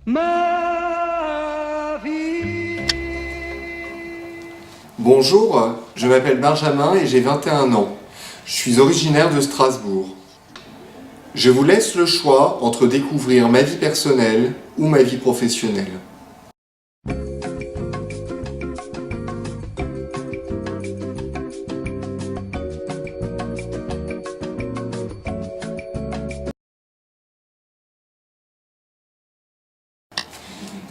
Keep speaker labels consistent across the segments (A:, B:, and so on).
A: ma vie.
B: Bonjour, je m'appelle Benjamin et j'ai 21 ans. Je suis originaire de Strasbourg. Je vous laisse le choix entre découvrir ma vie personnelle ou ma vie professionnelle.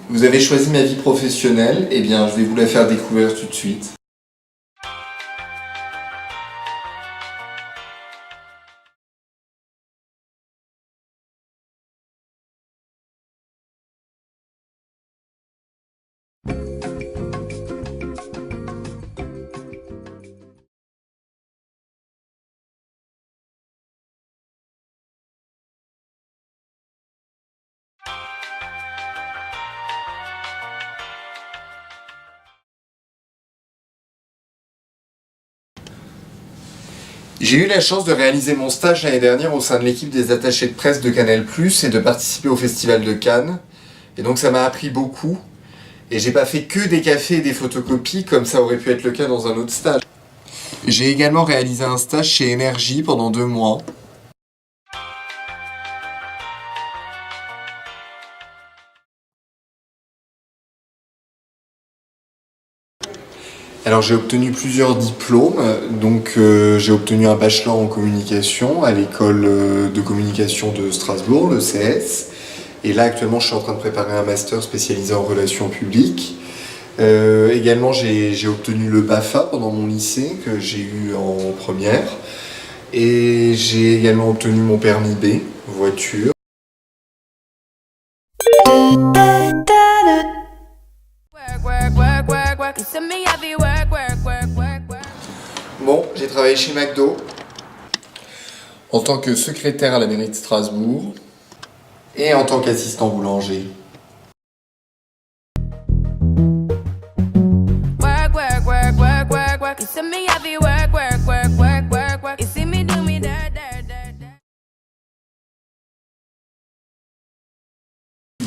B: Vous avez choisi ma vie professionnelle, eh bien je vais vous la faire découvrir tout de suite. J'ai eu la chance de réaliser mon stage l'année dernière au sein de l'équipe des attachés de presse de Canal+, et de participer au Festival de Cannes. Et donc ça m'a appris beaucoup. Et j'ai pas fait que des cafés et des photocopies comme ça aurait pu être le cas dans un autre stage. J'ai également réalisé un stage chez Énergie pendant 2 mois. Alors j'ai obtenu plusieurs diplômes, donc j'ai obtenu un bachelor en communication à l'école de communication de Strasbourg, le CS. Et là actuellement je suis en train de préparer un master spécialisé en relations publiques. Également j'ai obtenu le BAFA pendant mon lycée que j'ai eu en première. Et j'ai également obtenu mon permis B, voiture. Bon, j'ai travaillé chez McDo en tant que secrétaire à la mairie de Strasbourg et en tant qu'assistant boulanger.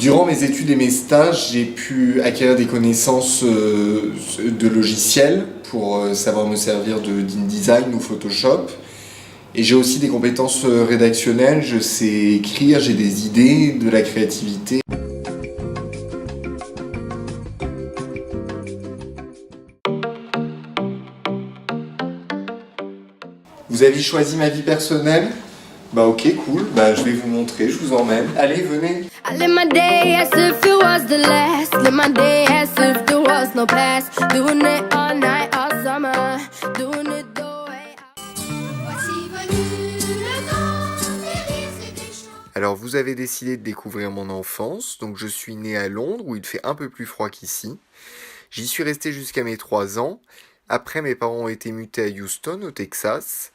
B: Durant mes études et mes stages, j'ai pu acquérir des connaissances de logiciels pour savoir me servir d'InDesign ou Photoshop. Et j'ai aussi des compétences rédactionnelles, je sais écrire, j'ai des idées, de la créativité. Vous avez choisi ma vie personnelle ? Bah ok, cool, bah je vais vous montrer, je vous emmène. Allez, venez.
C: I live my day as if it was the last. Live my day as if there was no past. Doing it all night, all summer. Doing it the way Voici venu le temps des risques et des chances.
B: Alors vous avez décidé de découvrir mon enfance, donc je suis né à Londres où il fait un peu plus froid qu'ici. J'y suis resté jusqu'à mes 3 ans. Après, mes parents ont été mutés à Houston, au Texas,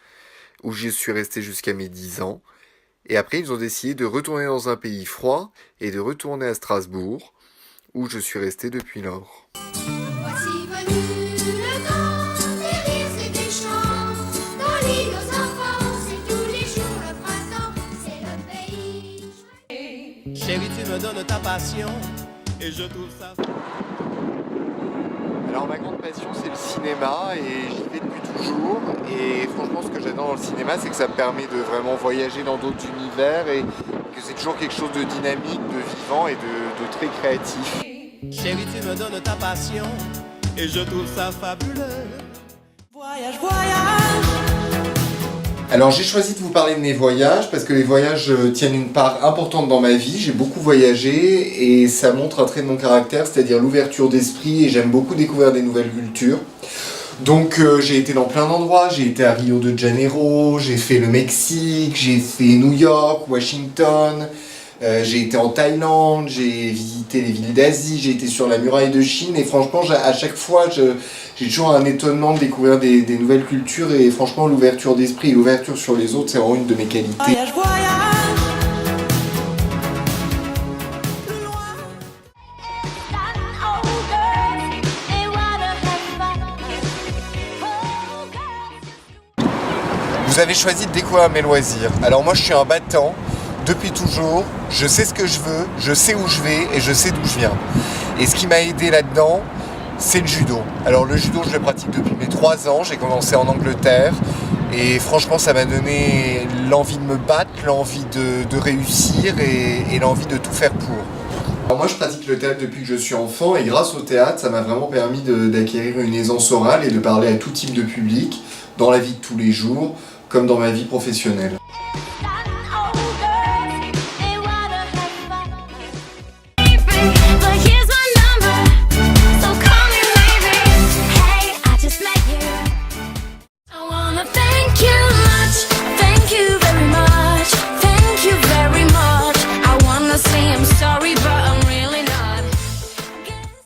B: où j'y suis resté jusqu'à mes 10 ans. Et après, ils ont décidé de retourner dans un pays froid et de retourner à Strasbourg, où je suis resté depuis lors.
C: Voici venu le temps des risques et des chances. Dans l'île aux enfants, c'est tous les jours le printemps. C'est le pays.
A: Chérie, tu me donnes ta passion et je trouve ça.
B: Alors ma grande passion c'est le cinéma et j'y vais depuis toujours et franchement ce que j'adore dans le cinéma c'est que ça me permet de vraiment voyager dans d'autres univers et que c'est toujours quelque chose de dynamique, de vivant et de très créatif.
A: Chérie, tu me donnes ta passion et je trouve ça fabuleux. Voyage, voyage.
B: Alors j'ai choisi de vous parler de mes voyages parce que les voyages tiennent une part importante dans ma vie. J'ai beaucoup voyagé et ça montre un trait de mon caractère, c'est-à-dire l'ouverture d'esprit et j'aime beaucoup découvrir des nouvelles cultures. Donc j'ai été dans plein d'endroits, j'ai été à Rio de Janeiro, j'ai fait le Mexique, j'ai fait New York, Washington, j'ai été en Thaïlande, j'ai visité les villes d'Asie, j'ai été sur la muraille de Chine et franchement à chaque fois j'ai toujours un étonnement de découvrir des nouvelles cultures et franchement l'ouverture d'esprit et l'ouverture sur les autres c'est vraiment une de mes qualités.
A: Voyage, voyage.
B: Vous avez choisi de découvrir mes loisirs. Alors moi je suis un battant depuis toujours, je sais ce que je veux, je sais où je vais et je sais d'où je viens. Et ce qui m'a aidé là-dedans, c'est le judo. Alors le judo, je le pratique depuis mes 3 ans, j'ai commencé en Angleterre et franchement ça m'a donné l'envie de me battre, l'envie de réussir et l'envie de tout faire pour. Alors moi je pratique le théâtre depuis que je suis enfant et grâce au théâtre ça m'a vraiment permis d'acquérir une aisance orale et de parler à tout type de public dans la vie de tous les jours comme dans ma vie professionnelle.